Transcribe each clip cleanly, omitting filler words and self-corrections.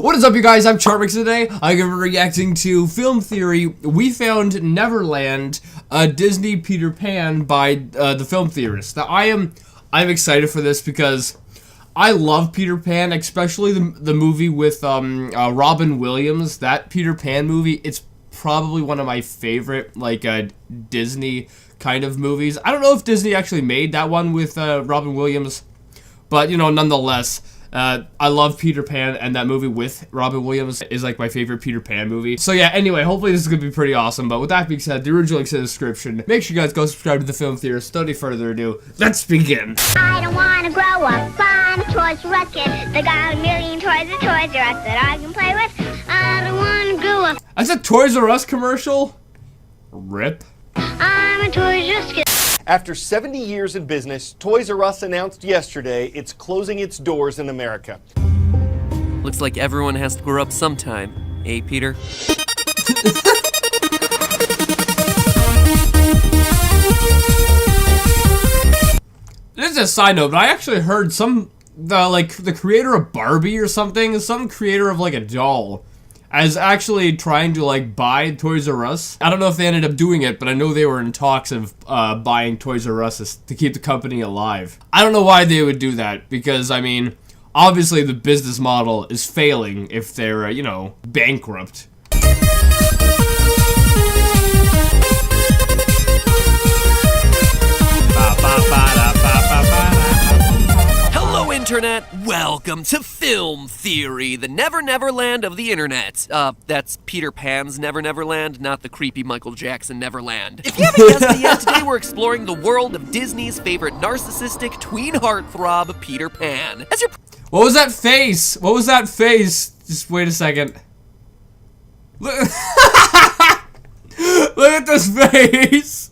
What is up, you guys? I'm charmx. Today I'm going to be reacting to film theory We Found Neverland, a Disney Peter Pan by the film theorist. Now I'm excited for this because I love Peter Pan, especially the movie with Robin Williams. That Peter Pan movie, it's probably one of my favorite Disney kind of movies. I don't know if Disney actually made that one with Robin Williams, but you know, nonetheless, I love Peter Pan, and that movie with Robin Williams is like my favorite Peter Pan movie. So yeah, anyway, hopefully this is going to be pretty awesome. But with that being said, the original link's in the description. Make sure you guys go subscribe to the Film Theorist. Without any further ado, let's begin. I don't want to grow up. I'm a Toys R Us kid. They got a million toys at Toys R Us that I can play with. I don't want to grow up. That's a Toys R Us commercial? RIP. I'm a Toys R Us kid. After 70 years in business, Toys R Us announced yesterday it's closing its doors in America. Looks like everyone has to grow up sometime, eh, Peter? This is a side note, but I actually heard the creator of Barbie or something, some creator of like a doll, as actually trying to buy Toys R Us. I don't know if they ended up doing it, but I know they were in talks of buying Toys R Us to keep the company alive. I don't know why they would do that, because I mean, obviously the business model is failing if they're, you know, bankrupt. Hello, Internet! Welcome to Film Theory, the Neverland of the Internet. That's Peter Pan's Neverland, not the creepy Michael Jackson Neverland. If you haven't guessed it yet, today we're exploring the world of Disney's favorite narcissistic tween heartthrob, Peter Pan. What was that face? What was that face? Just wait a second. Look, look at this face!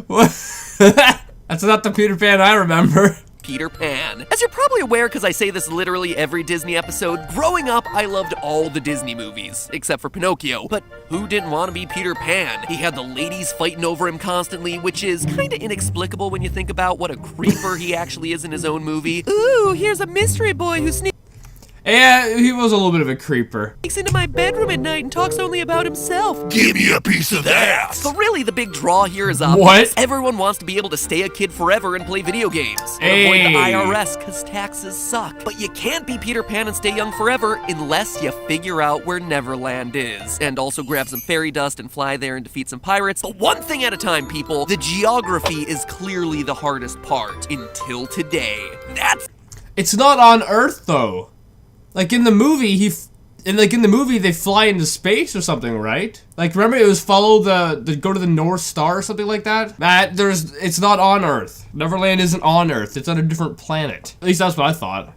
What? That's not the Peter Pan I remember. Peter Pan. As you're probably aware, because I say this literally every Disney episode, growing up, I loved all the Disney movies, except for Pinocchio. But who didn't want to be Peter Pan? He had the ladies fighting over him constantly, which is kinda inexplicable when you think about what a creeper he actually is in his own movie. Ooh, here's a mystery boy who sneaks Yeah, he was a little bit of a creeper. into my bedroom at night and talks only about himself. Give me a piece of that! But really, the big draw here is obvious. What? Everyone wants to be able to stay a kid forever and play video games. And avoid the IRS, because taxes suck. But you can't be Peter Pan and stay young forever unless you figure out where Neverland is. And also grab some fairy dust and fly there and defeat some pirates. But one thing at a time, people. The geography is clearly the hardest part. Until today. It's not on Earth, though. Like in the movie, they fly into space or something, right? Like, remember it was follow go to the North Star or something like that? It's not on Earth. Neverland isn't on Earth. It's on a different planet. At least that's what I thought.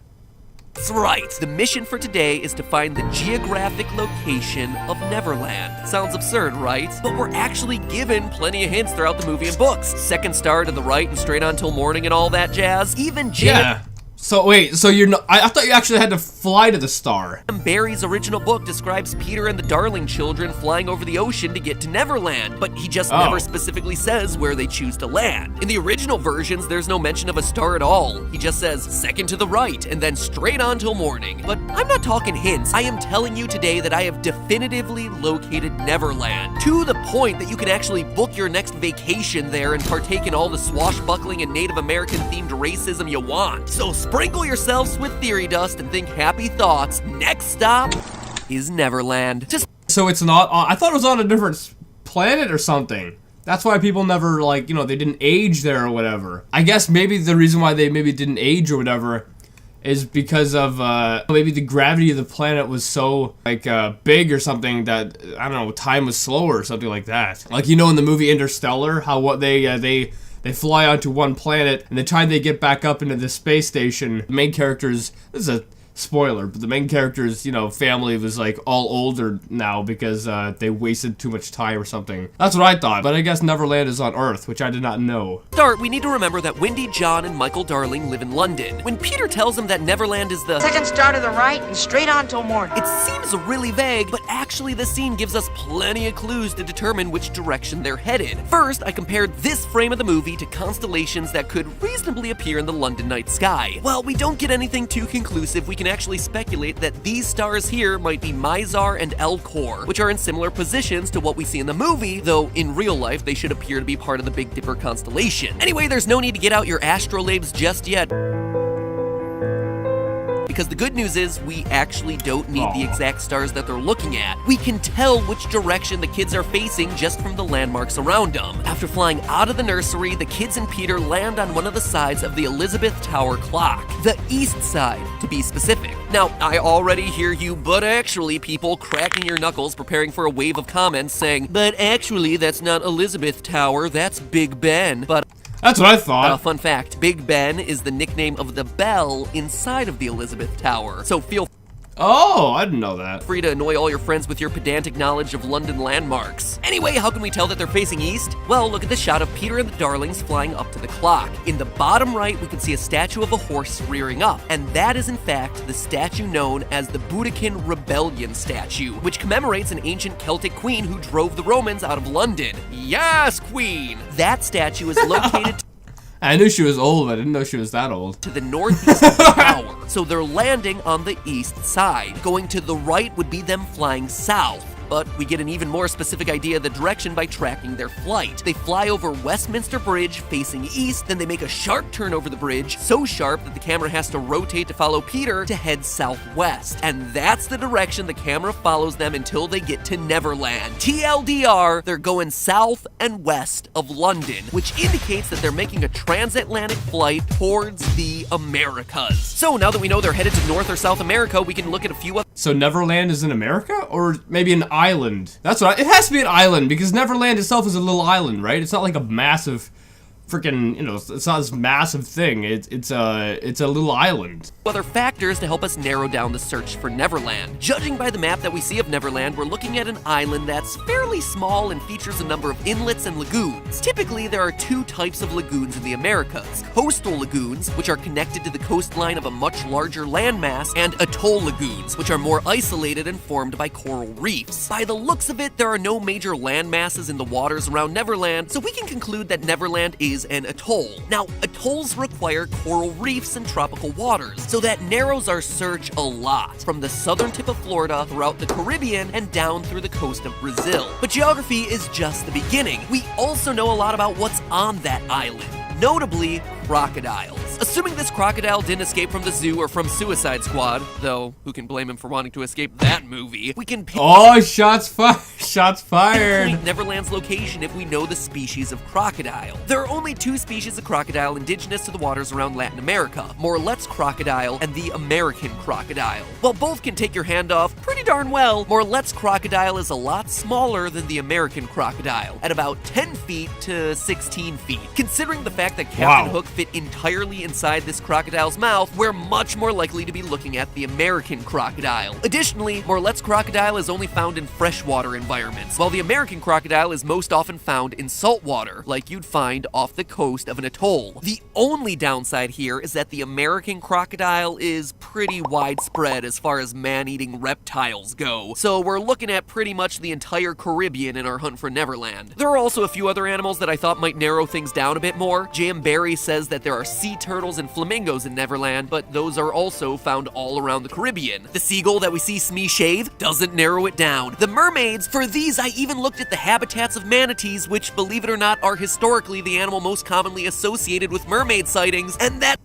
That's right. The mission for today is to find the geographic location of Neverland. Sounds absurd, right? But we're actually given plenty of hints throughout the movie and books. Second star to the right and straight on till morning and all that jazz. Even Yeah. So wait, so you're not, I thought you actually had to fly to the star. Barry's original book describes Peter and the Darling children flying over the ocean to get to Neverland, but he just never specifically says where they choose to land. In the original versions, there's no mention of a star at all. He just says, second to the right, and then straight on till morning. But I'm not talking hints. I am telling you today that I have definitively located Neverland, to the point that you can actually book your next vacation there and partake in all the swashbuckling and Native American-themed racism you want. So sprinkle yourselves with theory dust and think happy thoughts. Next stop is Neverland. So it's not on, I thought it was on a different planet or something. That's why people never, they didn't age there or whatever. I guess maybe the reason why they maybe didn't age or whatever is because of, maybe the gravity of the planet was so, big or something that, I don't know, time was slower or something like that. Like, you know, in the movie Interstellar, how what they fly onto one planet, and the time they get back up into the space station, the main characters, this is a spoiler, but the main character's, family was all older now because they wasted too much time or something. That's what I thought, but I guess Neverland is on Earth, which I did not know. We need to remember that Wendy, John, and Michael Darling live in London. When Peter tells them that Neverland is the second star to the right and straight on till morning, it seems really vague, but actually the scene gives us plenty of clues to determine which direction they're headed. First, I compared this frame of the movie to constellations that could reasonably appear in the London night sky. While we don't get anything too conclusive, we can actually speculate that these stars here might be Mizar and Elcor, which are in similar positions to what we see in the movie, though in real life they should appear to be part of the Big Dipper constellation. Anyway, there's no need to get out your astrolabes just yet, because the good news is we actually don't need the exact stars that they're looking at. We can tell which direction the kids are facing just from the landmarks around them. After flying out of the nursery, the kids and Peter land on one of the sides of the Elizabeth Tower clock. The east side, to be specific. Now, I already hear you, but actually, people cracking your knuckles, preparing for a wave of comments saying, but actually, that's not Elizabeth Tower, that's Big Ben. But that's what I thought. Fun fact, Big Ben is the nickname of the bell inside of the Elizabeth Tower. So feel Oh, I didn't know that. free to annoy all your friends with your pedantic knowledge of London landmarks. Anyway, how can we tell that they're facing east? Well, look at the shot of Peter and the Darlings flying up to the clock. In the bottom right, we can see a statue of a horse rearing up, and that is in fact the statue known as the Boudiccan Rebellion statue, which commemorates an ancient Celtic queen who drove the Romans out of London. Yes, queen! That statue is located I knew she was old, but I didn't know she was that old. to the northeast of the tower. So they're landing on the east side. Going to the right would be them flying south. But we get an even more specific idea of the direction by tracking their flight. They fly over Westminster Bridge facing east, then they make a sharp turn over the bridge, so sharp that the camera has to rotate to follow Peter to head southwest. And that's the direction the camera follows them until they get to Neverland. TLDR, they're going south and west of London, which indicates that they're making a transatlantic flight towards the Americas. So now that we know they're headed to North or South America, we can look at a few other So Neverland is in America? Or maybe an island? That's what it has to be an island, because Neverland itself is a little island, right? It's not like a massive freaking, you know, it's not this massive thing. It's a little island. other factors to help us narrow down the search for Neverland. Judging by the map that we see of Neverland, we're looking at an island that's fairly small and features a number of inlets and lagoons. Typically, there are two types of lagoons in the Americas. Coastal lagoons, which are connected to the coastline of a much larger landmass, and atoll lagoons, which are more isolated and formed by coral reefs. By the looks of it, there are no major land masses in the waters around Neverland, so we can conclude that Neverland is an atoll. Now, atolls require coral reefs and tropical waters, so that narrows our search a lot, from the southern tip of Florida throughout the Caribbean and down through the coast of Brazil. But geography is just the beginning. We also know a lot about what's on that island, notably crocodiles. Assuming this crocodile didn't escape from the zoo or from Suicide Squad, though who can blame him for wanting to escape that movie, we can Oh, shots fired! Shots fired! pinpoint Neverland's location if we know the species of crocodile. There are only two species of crocodile indigenous to the waters around Latin America, Morlet's crocodile and the American crocodile. While both can take your hand off pretty darn well, Morlet's crocodile is a lot smaller than the American crocodile, at about 10 feet to 16 feet. Considering the fact that Captain Hook fit entirely inside this crocodile's mouth, we're much more likely to be looking at the American crocodile. Additionally, Morlet's crocodile is only found in freshwater environments, while the American crocodile is most often found in saltwater, like you'd find off the coast of an atoll. The only downside here is that the American crocodile is pretty widespread as far as man-eating reptiles go, so we're looking at pretty much the entire Caribbean in our hunt for Neverland. There are also a few other animals that I thought might narrow things down a bit more. J.M. Barrie says that there are sea turtles and flamingos in Neverland, but those are also found all around the Caribbean. The seagull that we see Smee shave doesn't narrow it down. The mermaids, for these I even looked at the habitats of manatees, which, believe it or not, are historically the animal most commonly associated with mermaid sightings, and that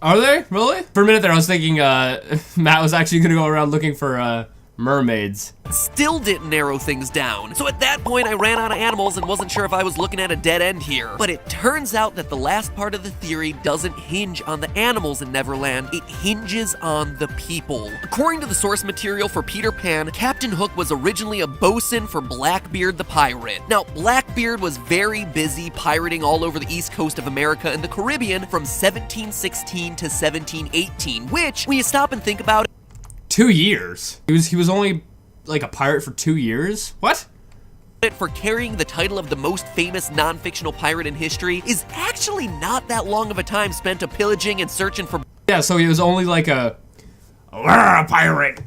Are they? Really? For a minute there, I was thinking Matt was actually gonna go around looking for mermaids. still didn't narrow things down. So at that point, I ran out of animals and wasn't sure if I was looking at a dead end here. But it turns out that the last part of the theory doesn't hinge on the animals in Neverland, it hinges on the people. According to the source material for Peter Pan, Captain Hook was originally a bosun for Blackbeard the pirate. Now, Blackbeard was very busy pirating all over the east coast of America and the Caribbean from 1716 to 1718, which, when you stop and think about it, 2 years? He was only like a pirate for 2 years? What? for carrying the title of the most famous non-fictional pirate in history is actually not that long of a time spent a pillaging and searching for. Yeah, so he was only like a pirate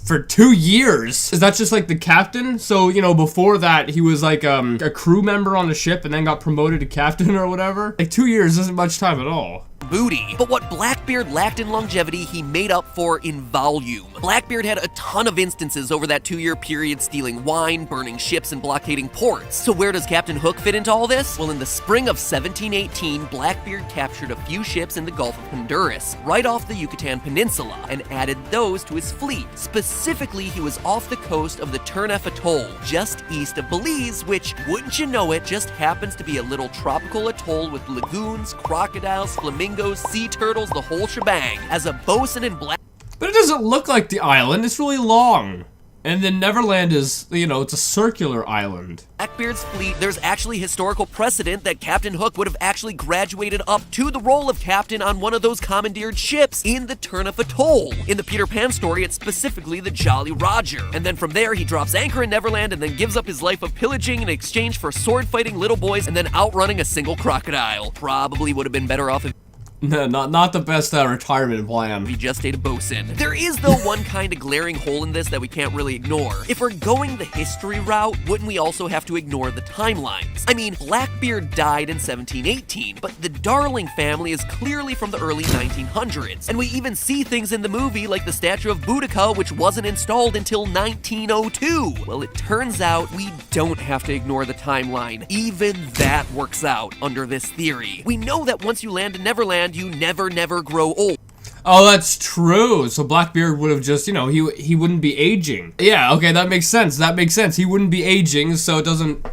for 2 years. Is that just like the captain? So, you know, before that he was like a crew member on a ship and then got promoted to captain or whatever? Like 2 years isn't much time at all. booty. But what Blackbeard lacked in longevity, he made up for in volume. Blackbeard had a ton of instances over that 2-year period stealing wine, burning ships, and blockading ports. So where does Captain Hook fit into all this? Well, in the spring of 1718, Blackbeard captured a few ships in the Gulf of Honduras, right off the Yucatan Peninsula, and added those to his fleet. Specifically, he was off the coast of the Turneffe Atoll, just east of Belize, which, wouldn't you know it, just happens to be a little tropical atoll with lagoons, crocodiles, flamingos, sea turtles, the whole shebang. As a bosun in Black... But it doesn't look like the island, it's really long. And then Neverland is, you know, it's a circular island. Blackbeard's fleet, there's actually historical precedent that Captain Hook would have actually graduated up to the role of captain on one of those commandeered ships in the Turneffe Atoll. In the Peter Pan story, it's specifically the Jolly Roger. And then from there, he drops anchor in Neverland and then gives up his life of pillaging in exchange for sword-fighting little boys and then outrunning a single crocodile. Probably would have been better off if No, not the best retirement plan. he just ate a bosun. There is, though, one kind of glaring hole in this that we can't really ignore. If we're going the history route, wouldn't we also have to ignore the timelines? I mean, Blackbeard died in 1718, but the Darling family is clearly from the early 1900s. And we even see things in the movie like the statue of Boudica, which wasn't installed until 1902. Well, it turns out we don't have to ignore the timeline. Even that works out under this theory. We know that once you land in Neverland, you never grow old. Oh, that's true. So Blackbeard would have just, you know, he wouldn't be aging. Yeah, okay, that makes sense. That makes sense. He wouldn't be aging, so it doesn't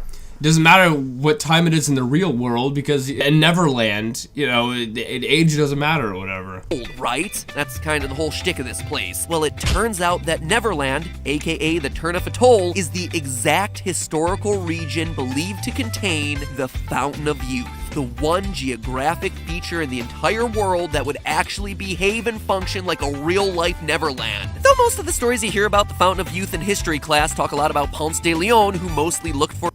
matter what time it is in the real world, because in Neverland, you know, age doesn't matter or whatever. Right? That's kind of the whole shtick of this place. Well, it turns out that Neverland, aka the Turneffe Atoll, is the exact historical region believed to contain the Fountain of Youth. The one geographic feature in the entire world that would actually behave and function like a real-life Neverland. Though most of the stories you hear about the Fountain of Youth in history class talk a lot about Ponce de Leon, who mostly looked for...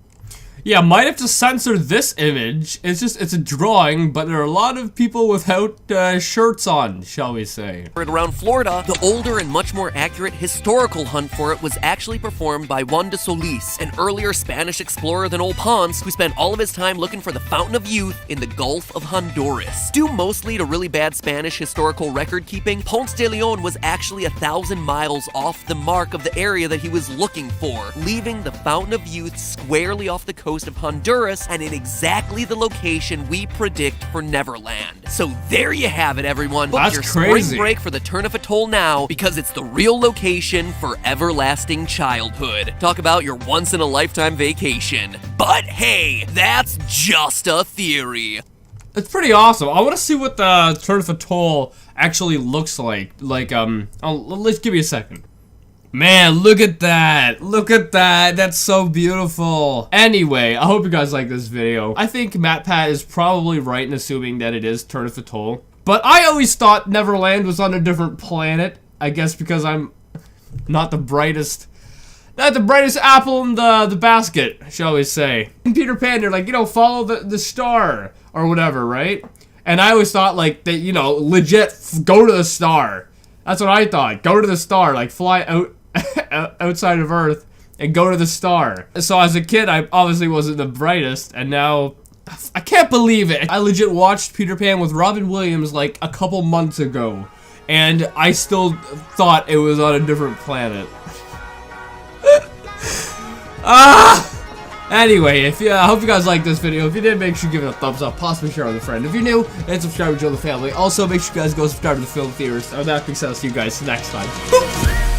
Yeah, might have to censor this image. It's a drawing, but there are a lot of people without shirts on, shall we say. Around Florida, the older and much more accurate historical hunt for it was actually performed by Juan de Solis, an earlier Spanish explorer than old Ponce, who spent all of his time looking for the Fountain of Youth in the Gulf of Honduras. Due mostly to really bad Spanish historical record keeping, Ponce de Leon was actually 1,000 miles off the mark of the area that he was looking for, leaving the Fountain of Youth squarely off the coast of Honduras and in exactly the location we predict for Neverland. So there you have it, everyone. Book That's your crazy. spring break for the Turneffe Atoll now, because it's the real location for everlasting childhood. Talk about your once-in-a-lifetime vacation. But hey, that's just a theory. It's pretty awesome. I want to see what the Turneffe Atoll actually looks like. Let's give me a second. Man, look at that. Look at that. That's so beautiful. Anyway, I hope you guys like this video. I think MatPat is probably right in assuming that it is Turneffe Atoll. But I always thought Neverland was on a different planet. I guess because I'm not the brightest apple in the basket, shall we say. In Peter Pan, they're like, you know, follow the star or whatever, right? And I always thought, like, that, you know, legit go to the star. That's what I thought. Go to the star, like fly out outside of Earth and go to the star. So as a kid, I obviously wasn't the brightest, and now I can't believe it. I legit watched Peter Pan with Robin Williams like a couple months ago, and I still thought it was on a different planet. Anyway, I hope you guys liked this video. If you did, make sure you give it a thumbs up, possibly share with a friend. If you're new, and subscribe to join the family. Also, make sure you guys go subscribe to the Film Theorist. With that being said, I'll see you guys next time.